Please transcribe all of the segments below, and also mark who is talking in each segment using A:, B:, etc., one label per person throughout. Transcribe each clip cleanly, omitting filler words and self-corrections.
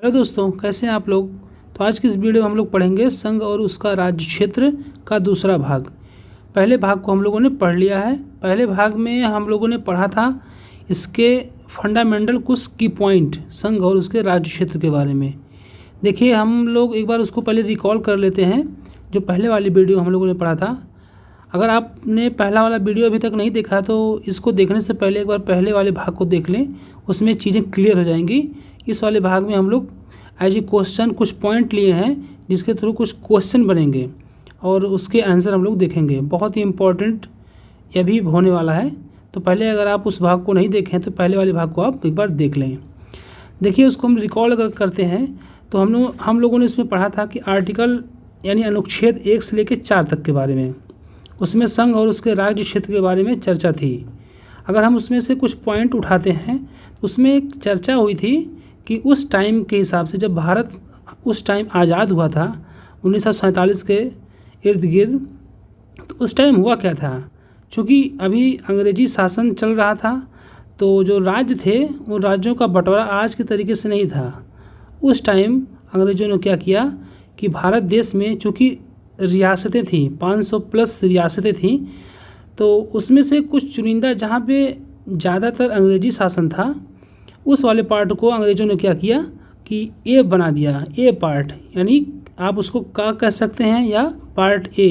A: Hello दोस्तों, कैसे हैं आप लोग। तो आज की इस वीडियो में हम लोग पढ़ेंगे संघ और उसका राज्य क्षेत्र का दूसरा भाग। पहले भाग को हम लोगों ने पढ़ लिया है। पहले भाग में हम लोगों ने पढ़ा था इसके फंडामेंटल कुछ की पॉइंट संघ और उसके राज्य क्षेत्र के बारे में। देखिए, हम लोग एक बार उसको पहले रिकॉल कर लेते हैं, जो पहले वाली वीडियो हम लोगों ने पढ़ा था। अगर आपने पहला वाला वीडियो अभी तक नहीं देखा तो इसको देखने से पहले एक बार पहले वाले भाग को देख लें, उसमें चीज़ें क्लियर हो जाएंगी। इस वाले भाग में हम लोग एज ए क्वेश्चन कुछ पॉइंट लिए हैं जिसके थ्रू कुछ क्वेश्चन बनेंगे और उसके आंसर हम लोग देखेंगे। बहुत ही इम्पोर्टेंट यह भी होने वाला है। तो पहले अगर आप उस भाग को नहीं देखें तो पहले वाले भाग को आप एक बार देख लें। देखिए, उसको हम रिकॉल अगर करते हैं तो हम लोगों ने इसमें पढ़ा था कि आर्टिकल यानी अनुच्छेद 1 से लेकर 4 तक के बारे में, उसमें संघ और उसके राज्य क्षेत्र के बारे में चर्चा थी। अगर हम उसमें से कुछ पॉइंट उठाते हैं तो उसमें एक चर्चा हुई थी कि उस टाइम के हिसाब से जब भारत उस टाइम आज़ाद हुआ था 1947 के इर्द गिर्द, तो उस टाइम हुआ क्या था। चूँकि अभी अंग्रेजी शासन चल रहा था तो जो राज्य थे उन राज्यों का बंटवारा आज के तरीके से नहीं था। उस टाइम अंग्रेज़ों ने क्या किया कि भारत देश में चूँकि रियासतें थीं, 500 प्लस रियासतें थीं, तो उसमें से कुछ चुनिंदा जहाँ पे ज़्यादातर अंग्रेजी शासन था, उस वाले पार्ट को अंग्रेज़ों ने क्या किया कि ए बना दिया। ए पार्ट यानी आप उसको का कह सकते हैं या पार्ट ए,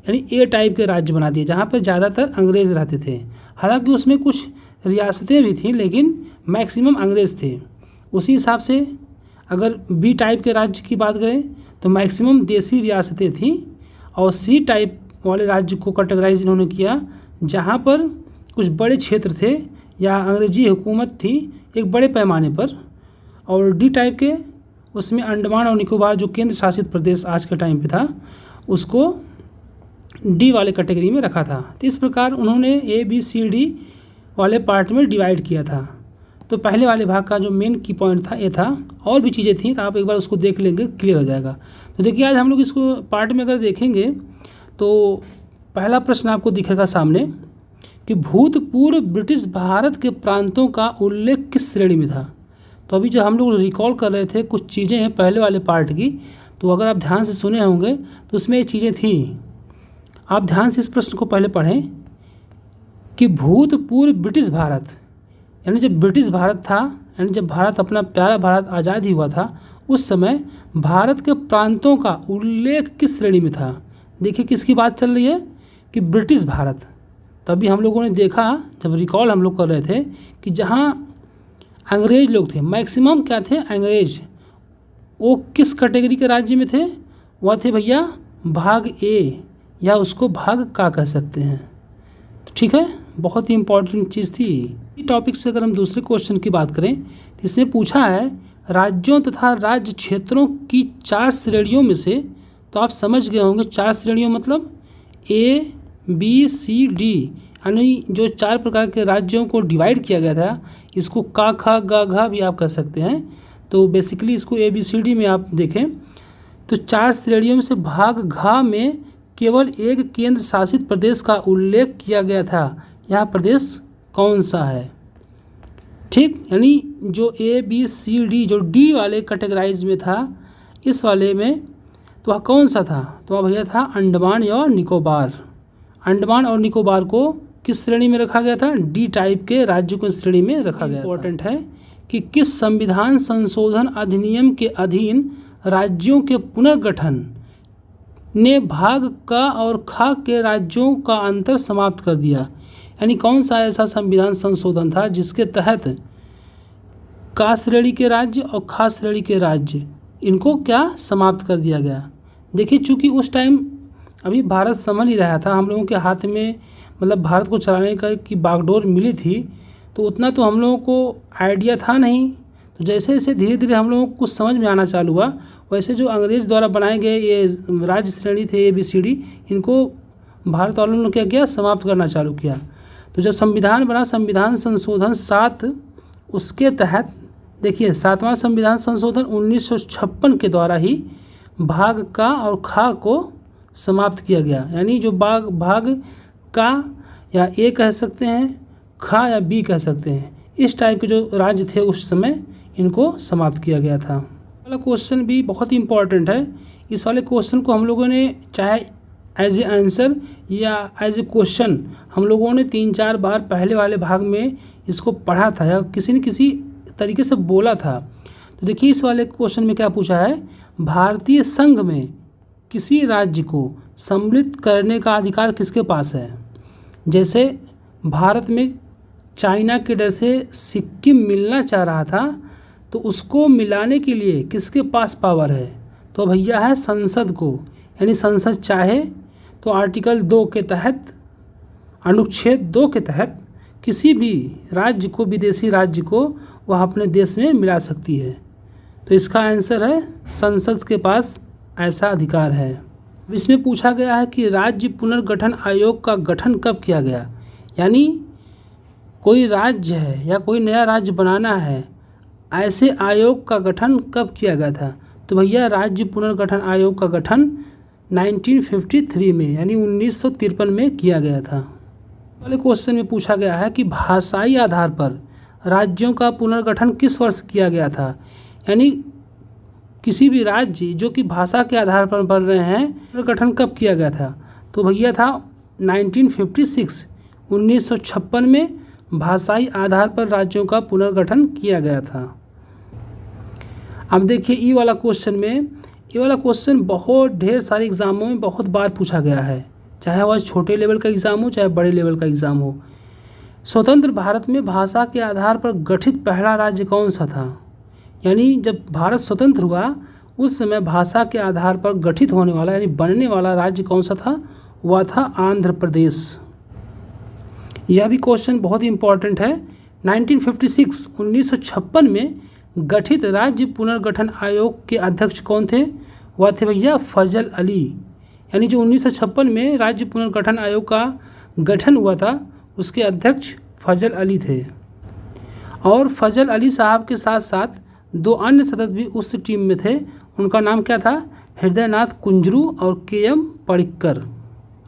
A: यानी ए टाइप के राज्य बना दिए जहाँ पर ज़्यादातर अंग्रेज़ रहते थे। हालांकि उसमें कुछ रियासतें भी थीं लेकिन मैक्सिमम अंग्रेज़ थे। उसी हिसाब से अगर बी टाइप के राज्य की बात करें तो मैक्सिमम देसी रियासतें थीं, और सी टाइप वाले राज्य को कैटेगराइज इन्होंने किया जहाँ पर कुछ बड़े क्षेत्र थे या अंग्रेजी हुकूमत थी एक बड़े पैमाने पर, और डी टाइप के उसमें अंडमान और निकोबार जो केंद्र शासित प्रदेश आज के टाइम पे था उसको डी वाले कैटेगरी में रखा था। तो इस प्रकार उन्होंने ए बी सी डी वाले पार्ट में डिवाइड किया था। तो पहले वाले भाग का जो मेन की पॉइंट था ये था। और भी चीज़ें थी तो आप एक बार उसको देख लेंगे, क्लियर हो जाएगा। तो देखिए, आज हम लोग इसको पार्ट में अगर देखेंगे तो पहला प्रश्न आपको दिखेगा सामने कि भूतपूर्व ब्रिटिश भारत के प्रांतों का उल्लेख किस श्रेणी में था। तो अभी जो हम लोग रिकॉल कर रहे थे कुछ चीज़ें हैं पहले वाले पार्ट की, तो अगर आप ध्यान से सुने होंगे तो उसमें ये चीज़ें थी। आप ध्यान से इस प्रश्न को पहले पढ़ें कि भूतपूर्व ब्रिटिश भारत यानी जब ब्रिटिश भारत था, यानी जब भारत अपना प्यारा भारत आज़ाद ही हुआ था, उस समय भारत के प्रांतों का उल्लेख किस श्रेणी में था। देखिए, किसकी बात चल रही है कि ब्रिटिश भारत। तभी हम लोगों ने देखा जब रिकॉल हम लोग कर रहे थे कि जहाँ अंग्रेज लोग थे, मैक्सिमम क्या थे अंग्रेज, वो किस कैटेगरी के राज्य में थे, वह थे भैया भाग ए, या उसको भाग का कह सकते हैं। तो ठीक है, बहुत ही इंपॉर्टेंट चीज़ थी। टॉपिक से अगर हम दूसरे क्वेश्चन की बात करें तो इसमें पूछा है राज्यों तथा राज्य क्षेत्रों की 4 श्रेणियों में से, तो आप समझ गए होंगे 4 श्रेणियों मतलब ए बी सी डी, यानी जो 4 प्रकार के राज्यों को डिवाइड किया गया था, इसको का खा गा घा भी आप कह सकते हैं। तो बेसिकली इसको ए बी सी डी में आप देखें तो 4 श्रेणियों में से भाग घा में केवल एक केंद्र शासित प्रदेश का उल्लेख किया गया था। यह प्रदेश कौन सा है। ठीक, यानी जो ए बी सी डी जो डी वाले कैटेगराइज में था, इस वाले में तो वह कौन सा था, तो वह भैया था अंडमान और निकोबार। अंडमान और निकोबार को किस श्रेणी में रखा गया था, डी टाइप के राज्य को श्रेणी में रखा गया। इम्पोर्टेंट है कि किस संविधान संशोधन अधिनियम के अधीन राज्यों के पुनर्गठन ने भाग का और खा के राज्यों का अंतर समाप्त कर दिया। यानी कौन सा ऐसा संविधान संशोधन था जिसके तहत का श्रेणी के राज्य और खा श्रेणी के राज्य इनको क्या समाप्त कर दिया गया। देखिए, चूँकि उस टाइम अभी भारत संभल ही रहा था, हम लोगों के हाथ में मतलब भारत को चलाने का की बागडोर मिली थी, तो उतना तो हम लोगों को आइडिया था नहीं। तो जैसे जैसे धीरे धीरे हम लोगों को कुछ समझ में आना चालू हुआ, वैसे जो अंग्रेज़ द्वारा बनाए गए ये राज्य श्रेणी थे ए बी सी डी, इनको भारत वालों ने क्या किया, समाप्त करना चालू किया। तो जब संविधान बना, संविधान संशोधन 7, उसके तहत देखिए 7वां संविधान संशोधन 1956 के द्वारा ही भाग का और खा को समाप्त किया गया। यानी जो भाग का या ए कह सकते हैं, खा या बी कह सकते हैं, इस टाइप के जो राज्य थे उस समय इनको समाप्त किया गया था। वाला क्वेश्चन भी बहुत ही इम्पॉर्टेंट है। इस वाले क्वेश्चन को हम लोगों ने चाहे एज ए आंसर या एज ए क्वेश्चन हम लोगों ने 3-4 बार पहले वाले भाग में इसको पढ़ा था या किसी न किसी तरीके से बोला था। तो देखिए इस वाले क्वेश्चन में क्या पूछा है, भारतीय संघ में किसी राज्य को सम्मिलित करने का अधिकार किसके पास है। जैसे भारत में चाइना के डर से सिक्किम मिलना चाह रहा था, तो उसको मिलाने के लिए किसके पास पावर है, तो भैया है संसद को। यानी संसद चाहे तो आर्टिकल 2 के तहत, अनुच्छेद 2 के तहत किसी भी राज्य को, विदेशी राज्य को वह अपने देश में मिला सकती है। तो इसका आंसर है संसद के पास ऐसा अधिकार है। इसमें पूछा गया है कि राज्य पुनर्गठन आयोग का गठन कब किया गया। यानी कोई राज्य है या कोई नया राज्य बनाना है, ऐसे आयोग का गठन कब किया गया था। तो भैया राज्य पुनर्गठन आयोग का गठन 1953 में यानी 1953 में किया गया था। वाले क्वेश्चन में पूछा गया है कि भाषाई आधार पर राज्यों का पुनर्गठन किस वर्ष किया गया था। यानी किसी भी राज्य जो कि भाषा के आधार पर बन रहे हैं, पुनर्गठन कब किया गया था। तो भैया था 1956, 1956 में भाषाई आधार पर राज्यों का पुनर्गठन किया गया था। अब देखिए ये वाला क्वेश्चन बहुत ढेर सारे एग्ज़ामों में बहुत बार पूछा गया है, चाहे वह छोटे लेवल का एग्ज़ाम हो चाहे बड़े लेवल का एग्ज़ाम हो। स्वतंत्र भारत में भाषा के आधार पर गठित पहला राज्य कौन सा था। यानी जब भारत स्वतंत्र हुआ उस समय भाषा के आधार पर गठित होने वाला यानी बनने वाला राज्य कौन सा था, वह था आंध्र प्रदेश। यह भी क्वेश्चन बहुत ही इम्पोर्टेंट है। 1956 में गठित राज्य पुनर्गठन आयोग के अध्यक्ष कौन थे, वह थे भैया फजल अली। यानी जो 1956 में राज्य पुनर्गठन आयोग का गठन हुआ था उसके अध्यक्ष फजल अली थे। और फजल अली साहब के साथ साथ 2 अन्य सदस्य भी उस टीम में थे। उनका नाम क्या था, हृदयनाथ कुंजरू और KM पडिक्कर।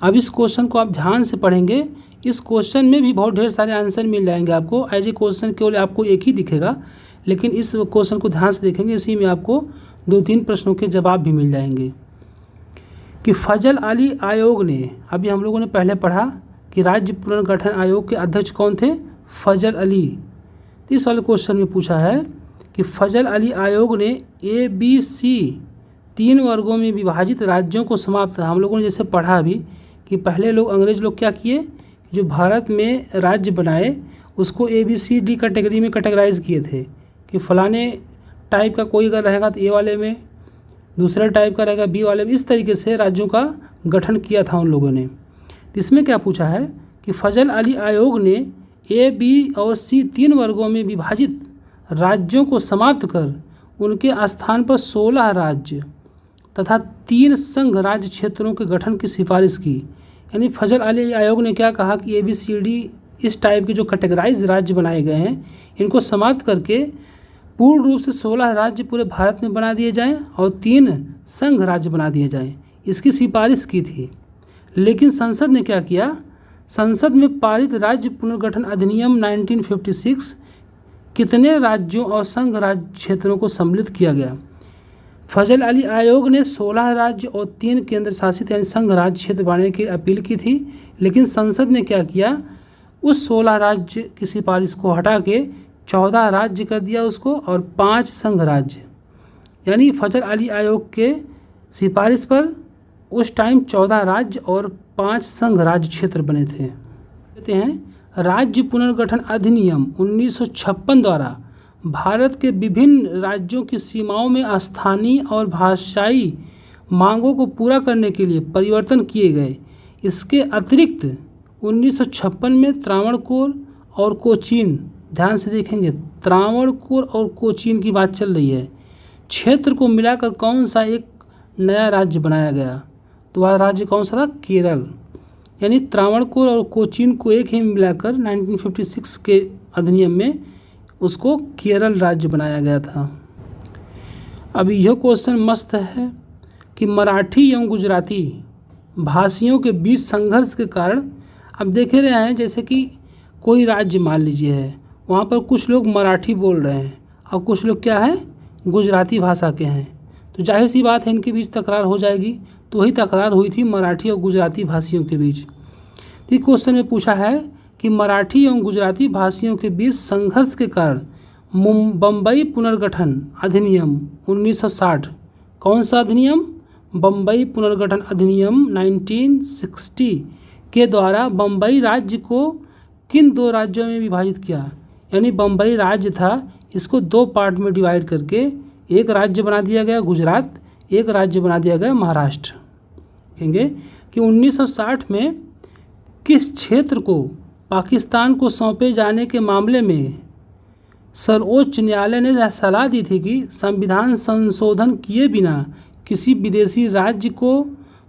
A: अब इस क्वेश्चन को आप ध्यान से पढ़ेंगे। इस क्वेश्चन में भी बहुत ढेर सारे आंसर मिल जाएंगे आपको। एज ए क्वेश्चन केवल आपको एक ही दिखेगा, लेकिन इस क्वेश्चन को ध्यान से देखेंगे, इसी में आपको 2-3 प्रश्नों के जवाब भी मिल जाएंगे। कि फजल अली आयोग ने, अभी हम लोगों ने पहले पढ़ा कि राज्य पुनर्गठन आयोग के अध्यक्ष कौन थे, फजल अली। तो इस वाले क्वेश्चन में पूछा है कि फजल अली आयोग ने ABC 3 वर्गों में विभाजित राज्यों को समाप्त, हम लोगों ने जैसे पढ़ा अभी कि पहले अंग्रेज लोग क्या किए, जो भारत में राज्य बनाए उसको ABCD कैटेगरी में कैटेगराइज किए थे कि फलाने टाइप का कोई अगर रहेगा तो A वाले में, दूसरा टाइप का रहेगा B वाले में। इस तरीके से राज्यों का गठन किया था उन लोगों ने। इसमें क्या पूछा है कि फजल अली आयोग ने A, B और C 3 वर्गों में विभाजित राज्यों को समाप्त कर उनके स्थान पर 16 राज्य तथा 3 संघ राज्य क्षेत्रों के गठन की सिफारिश की। यानी फजल अली आयोग ने क्या कहा कि ABCD इस टाइप के जो कैटेगराइज राज्य बनाए गए हैं इनको समाप्त करके पूर्ण रूप से 16 राज्य पूरे भारत में बना दिए जाएं और 3 संघ राज्य बना दिए जाएं, इसकी सिफारिश की थी। लेकिन संसद ने क्या किया, संसद में पारित राज्य पुनर्गठन अधिनियम 1956 कितने राज्यों और संघ राज्य क्षेत्रों को सम्मिलित किया गया। फजल अली आयोग ने 16 राज्य और 3 केंद्र शासित यानी संघ राज्य क्षेत्र बनाने की अपील की थी, लेकिन संसद ने क्या किया, उस 16 राज्य की सिफारिश को हटा के 14 राज्य कर दिया उसको और 5 संघ राज्य। यानी फजल अली आयोग के सिफारिश पर उस टाइम 14 राज्य और 5 संघ राज्य क्षेत्र बने थे। कहते हैं राज्य पुनर्गठन अधिनियम 1956 द्वारा भारत के विभिन्न राज्यों की सीमाओं में स्थानीय और भाषाई मांगों को पूरा करने के लिए परिवर्तन किए गए। इसके अतिरिक्त 1956 में त्रावणकोर और कोचीन, ध्यान से देखेंगे त्रावणकोर और कोचीन की बात चल रही है, क्षेत्र को मिलाकर कौन सा एक नया राज्य बनाया गया, तो वह राज्य कौन सा था, केरल। यानी त्रावणकोर और कोचीन को एक ही मिलाकर 1956 के अधिनियम में उसको केरल राज्य बनाया गया था। अब यह क्वेश्चन मस्त है कि मराठी एवं गुजराती भाषियों के बीच संघर्ष के कारण, अब देख रहे हैं जैसे कि कोई राज्य मान लीजिए है, वहाँ पर कुछ लोग मराठी बोल रहे हैं और कुछ लोग क्या है, गुजराती भाषा के हैं। तो जाहिर सी बात है इनके बीच तकरार हो जाएगी। तो वही तकरार हुई थी मराठी और गुजराती भाषियों के बीच। तो क्वेश्चन में पूछा है कि मराठी एवं गुजराती भाषियों के बीच संघर्ष के कारण बम्बई पुनर्गठन अधिनियम 1960, कौन सा अधिनियम, बम्बई पुनर्गठन अधिनियम 1960 के द्वारा बम्बई राज्य को किन 2 राज्यों में विभाजित किया। यानी बम्बई राज्य था, इसको 2 पार्ट में डिवाइड करके एक राज्य बना दिया गया गुजरात, एक राज्य बना दिया गया महाराष्ट्र। कहेंगे कि 1960 में किस क्षेत्र को पाकिस्तान को सौंपे जाने के मामले में सर्वोच्च न्यायालय ने सलाह दी थी कि संविधान संशोधन किए बिना किसी विदेशी राज्य को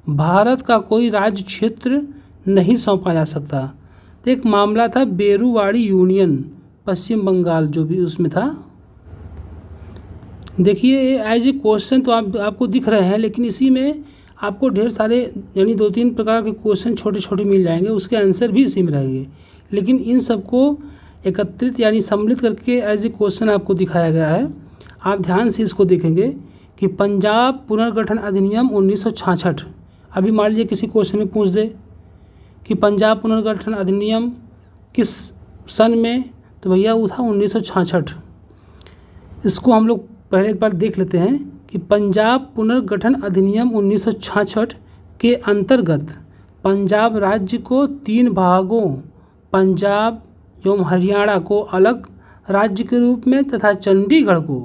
A: भारत का कोई राज्य क्षेत्र नहीं सौंपा जा सकता। तो एक मामला था बेरुवाड़ी यूनियन, पश्चिम बंगाल, जो भी उसमें था। देखिए एज ए क्वेश्चन तो आपको दिख रहे हैं, लेकिन इसी में आपको ढेर सारे यानी 2-3 प्रकार के क्वेश्चन छोटे छोटे मिल जाएंगे, उसके आंसर भी इसी में रहेंगे। लेकिन इन सबको एकत्रित यानी सम्मिलित करके एज ए क्वेश्चन आपको दिखाया गया है। आप ध्यान से इसको देखेंगे कि पंजाब पुनर्गठन अधिनियम 1966। अभी मान लीजिए किसी क्वेश्चन में पूछ दे कि पंजाब पुनर्गठन अधिनियम किस सन में, तो भैया वो था 1966। इसको हम लोग पहले एक बार देख लेते हैं कि पंजाब पुनर्गठन अधिनियम 1966 के अंतर्गत पंजाब राज्य को 3 भागों, पंजाब एवं हरियाणा को अलग राज्य के रूप में तथा चंडीगढ़ को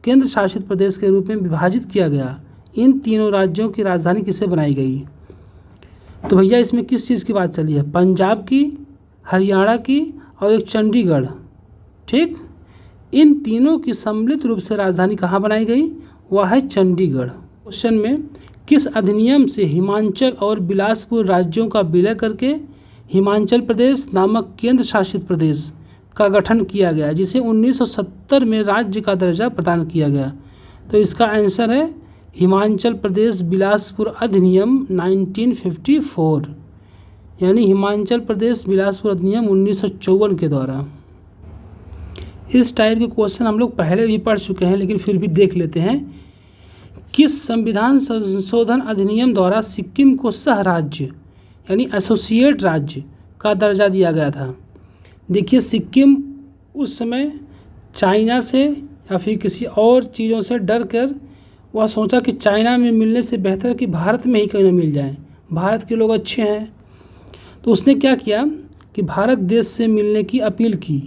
A: केंद्र शासित प्रदेश के रूप में विभाजित किया गया। इन तीनों राज्यों की राजधानी किसे बनाई गई। तो भैया इसमें किस चीज़ की बात चली है, पंजाब की, हरियाणा की और एक चंडीगढ़। ठीक, इन तीनों की सम्मिलित रूप से राजधानी कहाँ बनाई गई, वह है चंडीगढ़। क्वेश्चन में किस अधिनियम से हिमाचल और बिलासपुर राज्यों का विलय करके हिमाचल प्रदेश नामक केंद्र शासित प्रदेश का गठन किया गया, जिसे 1970 में राज्य का दर्जा प्रदान किया गया। तो इसका आंसर है हिमाचल प्रदेश बिलासपुर अधिनियम 1954, यानी हिमाचल प्रदेश बिलासपुर अधिनियम 1954 के द्वारा। इस टाइप के क्वेश्चन हम लोग पहले भी पढ़ चुके हैं, लेकिन फिर भी देख लेते हैं। किस संविधान संशोधन अधिनियम द्वारा सिक्किम को सह राज्य यानी एसोसिएट राज्य का दर्जा दिया गया था। देखिए सिक्किम उस समय चाइना से या फिर किसी और चीज़ों से डर कर वह सोचा कि चाइना में मिलने से बेहतर कि भारत में ही कहीं ना मिल जाए, भारत के लोग अच्छे हैं। तो उसने क्या किया कि भारत देश से मिलने की अपील की।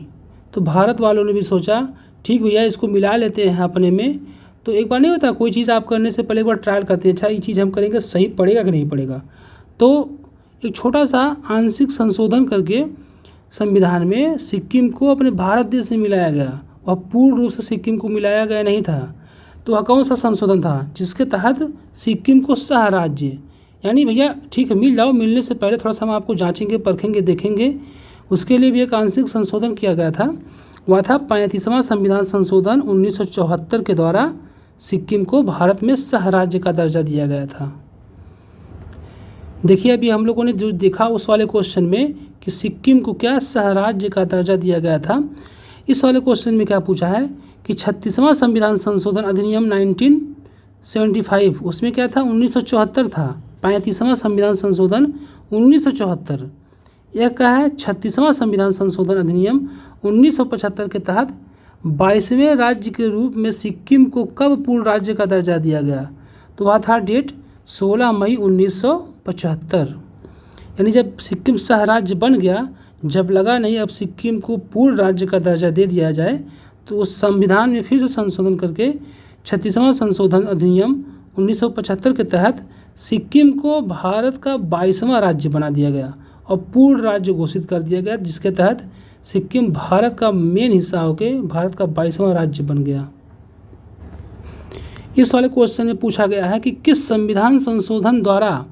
A: तो भारत वालों ने भी सोचा ठीक भैया इसको मिला लेते हैं अपने में। तो एक बार नहीं होता, कोई चीज़ आप करने से पहले एक बार ट्रायल करते हैं, अच्छा ये चीज़ हम करेंगे सही पड़ेगा कि नहीं पड़ेगा। तो एक छोटा सा आंशिक संशोधन करके संविधान में सिक्किम को अपने भारत देश से मिलाया गया, वह पूर्ण रूप से सिक्किम को मिलाया गया नहीं था। तो वह कौन सा संशोधन था जिसके तहत सिक्किम को सह राज्य यानी भैया ठीक है मिल जाओ, मिलने से पहले थोड़ा सा हम आपको जांचेंगे, परखेंगे, देखेंगे, उसके लिए भी एक आंशिक संशोधन किया गया था। वह था 35वां संविधान संशोधन 1974 के द्वारा सिक्किम को भारत में सह राज्य का दर्जा दिया गया था। देखिए अभी हम लोगों ने जो देखा उस वाले क्वेश्चन में कि सिक्किम को क्या सह राज्य का दर्जा दिया गया था। इस वाले क्वेश्चन में क्या पूछा है कि 36वां संविधान संशोधन अधिनियम 1975, उसमें क्या था 1974 था। 35वां संविधान संशोधन 1974, यह क्या है 36वां संविधान संशोधन अधिनियम 1975 के तहत 22वें राज्य के रूप में सिक्किम को कब पूर्ण राज्य का दर्जा दिया गया। तो वह था डेट 16 मई 1975, यानी जब सिक्किम सह राज्य बन गया, जब लगा नहीं अब सिक्किम को पूर्ण राज्य का दर्जा दे दिया जाए, तो उस संविधान में फिर से संशोधन करके 36वां संशोधन अधिनियम 1975 के तहत सिक्किम को भारत का 22वां राज्य बना दिया गया और पूर्ण राज्य घोषित कर दिया गया, जिसके तहत सिक्किम भारत का मेन हिस्सा होकर भारत का 22वां राज्य बन गया। इस वाले क्वेश्चन में पूछा गया है कि किस संविधान संशोधन द्वारा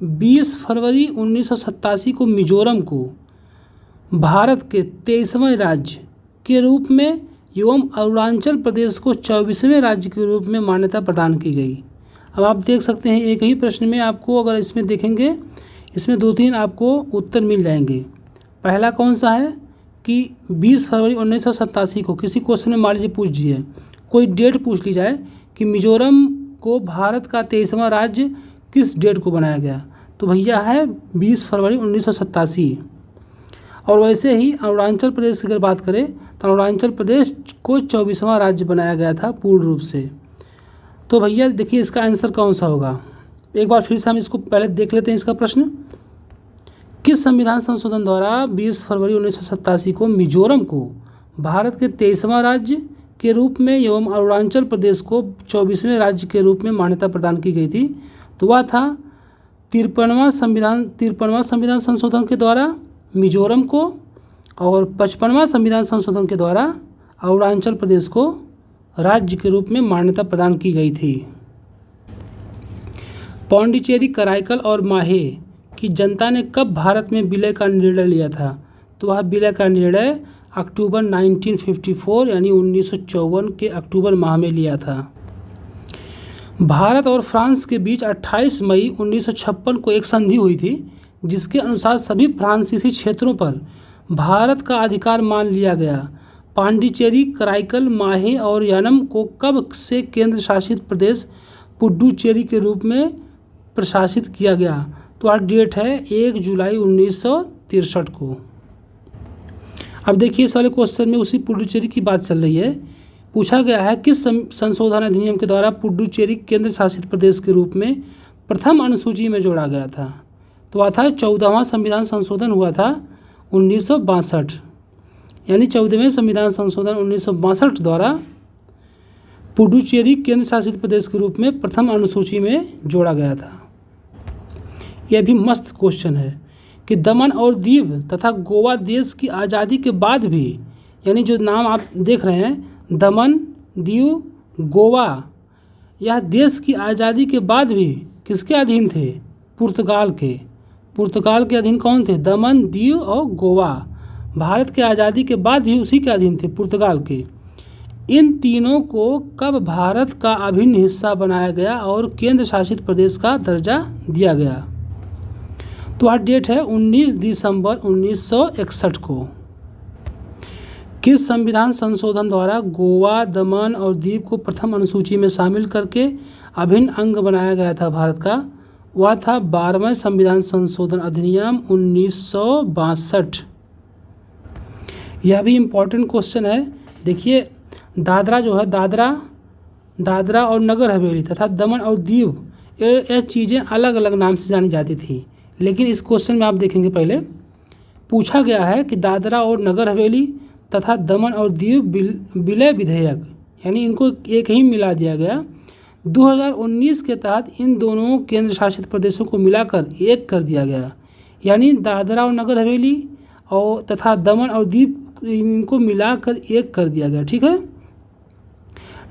A: 20 फरवरी 1987 को मिजोरम को भारत के 23वें राज्य के रूप में एवं अरुणाचल प्रदेश को 24वें राज्य के रूप में मान्यता प्रदान की गई। अब आप देख सकते हैं एक ही प्रश्न में आपको अगर इसमें देखेंगे, इसमें 2-3 आपको उत्तर मिल जाएंगे। पहला कौन सा है कि 20 फरवरी 1987 को किसी क्वेश्चन में मान लीजिए पूछ दिए, कोई डेट पूछ ली जाए कि मिजोरम को भारत का 23वां राज्य किस डेट को बनाया गया, तो भैया है 20 फरवरी 1987। और वैसे ही अरुणाचल प्रदेश की अगर बात करें तो अरुणाचल प्रदेश को 24वां राज्य बनाया गया था पूर्ण रूप से। तो भैया देखिए इसका आंसर कौन सा होगा, एक बार फिर से हम इसको पहले देख लेते हैं। इसका प्रश्न, किस संविधान संशोधन द्वारा 20 फरवरी 1987 को मिजोरम को भारत के 23वां राज्य के रूप में एवं अरुणाचल प्रदेश को 24वें राज्य के रूप में मान्यता प्रदान की गई थी, तो वह था 53वां संविधान संशोधन के द्वारा मिजोरम को और 55वां संविधान संशोधन के द्वारा अरुणाचल प्रदेश को राज्य के रूप में मान्यता प्रदान की गई थी। पौंडीचेरी, कराईकल और माहे की जनता ने कब भारत में विलय का निर्णय लिया था, तो वह विलय का निर्णय अक्टूबर 1954 यानी 1954 के अक्टूबर माह में लिया था। भारत और फ्रांस के बीच 28 मई 1956 को एक संधि हुई थी, जिसके अनुसार सभी फ्रांसीसी क्षेत्रों पर भारत का अधिकार मान लिया गया। पांडिचेरी, कराईकल, माहे और यानम को कब से केंद्र शासित प्रदेश पुडुचेरी के रूप में प्रशासित किया गया, तो आज डेट है 1 जुलाई 1963 को। अब देखिए इस वाले क्वेश्चन में उसी पुडुचेरी की बात चल रही है। पूछा गया है किस संशोधन अधिनियम के द्वारा पुडुचेरी केंद्र शासित प्रदेश के रूप में प्रथम अनुसूची में जोड़ा गया था, तो वह था 14वां संविधान संशोधन हुआ था 1962, यानी 14वें संविधान संशोधन 1962 द्वारा पुडुचेरी केंद्र शासित प्रदेश के रूप में प्रथम अनुसूची में जोड़ा गया था। यह भी मस्त क्वेश्चन है कि दमन और दीव तथा गोवा देश की आज़ादी के बाद भी, यानी जो नाम आप देख रहे हैं दमन, दीव, गोवा, यह देश की आज़ादी के बाद भी किसके अधीन थे, पुर्तगाल के। पुर्तगाल के अधीन कौन थे, दमन, दीव और गोवा। भारत के आज़ादी के बाद भी उसी के अधीन थे, पुर्तगाल के। इन तीनों को कब भारत का अभिन्न हिस्सा बनाया गया और केंद्र शासित प्रदेश का दर्जा दिया गया, तो आज डेट है 19 दिसंबर 1961 को। किस संविधान संशोधन द्वारा गोवा, दमन और दीव को प्रथम अनुसूची में शामिल करके अभिन्न अंग बनाया गया था भारत का, वह था 12वें संविधान संशोधन अधिनियम 1962। यह भी इम्पोर्टेंट क्वेश्चन है। देखिए दादरा जो है, दादरा और नगर हवेली तथा दमन और दीव, ये चीज़ें अलग अलग नाम से जानी जाती थी, लेकिन इस क्वेश्चन में आप देखेंगे पहले पूछा गया है कि दादरा और नगर हवेली तथा दमन और दीव विलय विधेयक, यानी इनको एक ही मिला दिया गया। 2019 के तहत इन दोनों केंद्र शासित प्रदेशों को मिलाकर एक कर दिया गया, यानी दादरा और नगर हवेली और तथा दमन और दीव इनको मिलाकर एक कर दिया गया। ठीक है।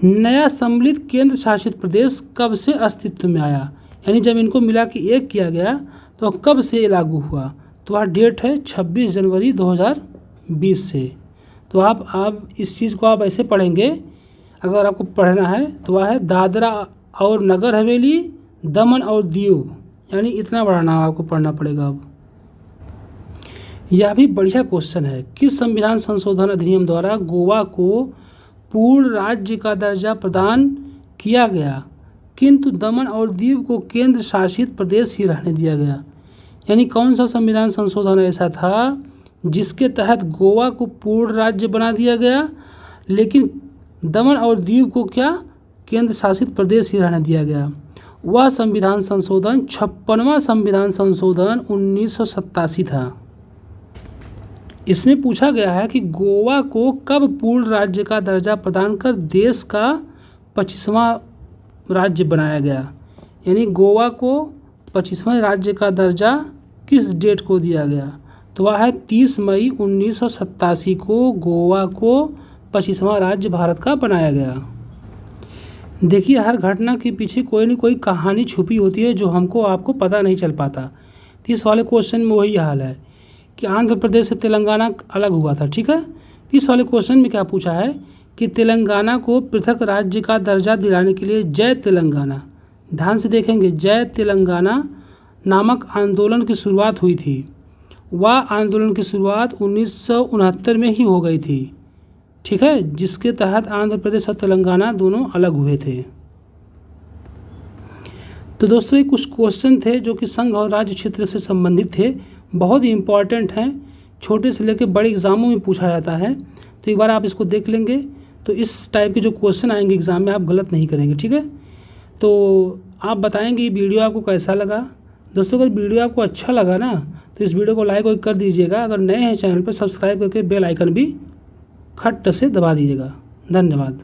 A: नया सम्मिलित केंद्र शासित प्रदेश कब से अस्तित्व में आया, यानी जब इनको मिला के एक किया गया तो कब से लागू हुआ, तो वह डेट है 26 जनवरी 2020 से। तो आप इस चीज़ को आप ऐसे पढ़ेंगे, अगर आपको पढ़ना है तो वह है दादरा और नगर हवेली, दमन और दीव, यानी इतना बड़ा नाम आपको पढ़ना पड़ेगा। अब यह भी बढ़िया क्वेश्चन है। किस संविधान संशोधन अधिनियम द्वारा गोवा को पूर्ण राज्य का दर्जा प्रदान किया गया, किंतु दमन और दीव को केंद्र शासित प्रदेश ही रहने दिया गया, यानी कौन सा संविधान संशोधन ऐसा था जिसके तहत गोवा को पूर्ण राज्य बना दिया गया, लेकिन दमन और दीव को क्या, केंद्र शासित प्रदेश ही रहने दिया गया। वह संविधान संशोधन 56वां संविधान संशोधन 1987 था। इसमें पूछा गया है कि गोवा को कब पूर्ण राज्य का दर्जा प्रदान कर देश का 25वां राज्य बनाया गया, यानी गोवा को 25वें राज्य का दर्जा किस डेट को दिया गया, तो वह है 30 मई 1987 को गोवा को 25वां राज्य भारत का बनाया गया। देखिए हर घटना के पीछे कोई न कोई कहानी छुपी होती है जो हमको आपको पता नहीं चल पाता। तो इस वाले क्वेश्चन में वही हाल है कि आंध्र प्रदेश से तेलंगाना अलग हुआ था। ठीक है। इस वाले क्वेश्चन में क्या पूछा है कि तेलंगाना को पृथक राज्य का दर्जा दिलाने के लिए जय तेलंगाना, ध्यान से देखेंगे, जय तेलंगाना नामक आंदोलन की शुरुआत हुई थी। वह आंदोलन की शुरुआत 1969 में ही हो गई थी, ठीक है, जिसके तहत आंध्र प्रदेश और तेलंगाना दोनों अलग हुए थे। तो दोस्तों ये कुछ क्वेश्चन थे जो कि संघ और राज्य क्षेत्र से संबंधित थे, बहुत ही इम्पॉर्टेंट हैं, छोटे से लेकर बड़े एग्ज़ामों में पूछा जाता है। तो एक बार आप इसको देख लेंगे तो इस टाइप के जो क्वेश्चन आएंगे एग्ज़ाम में आप गलत नहीं करेंगे, ठीक है। तो आप बताएंगे ये वीडियो आपको कैसा लगा। दोस्तों अगर वीडियो आपको अच्छा लगा ना तो इस वीडियो को लाइक कर दीजिएगा। अगर नए हैं चैनल पर सब्सक्राइब करके बेल आइकन भी खट से दबा दीजिएगा। धन्यवाद।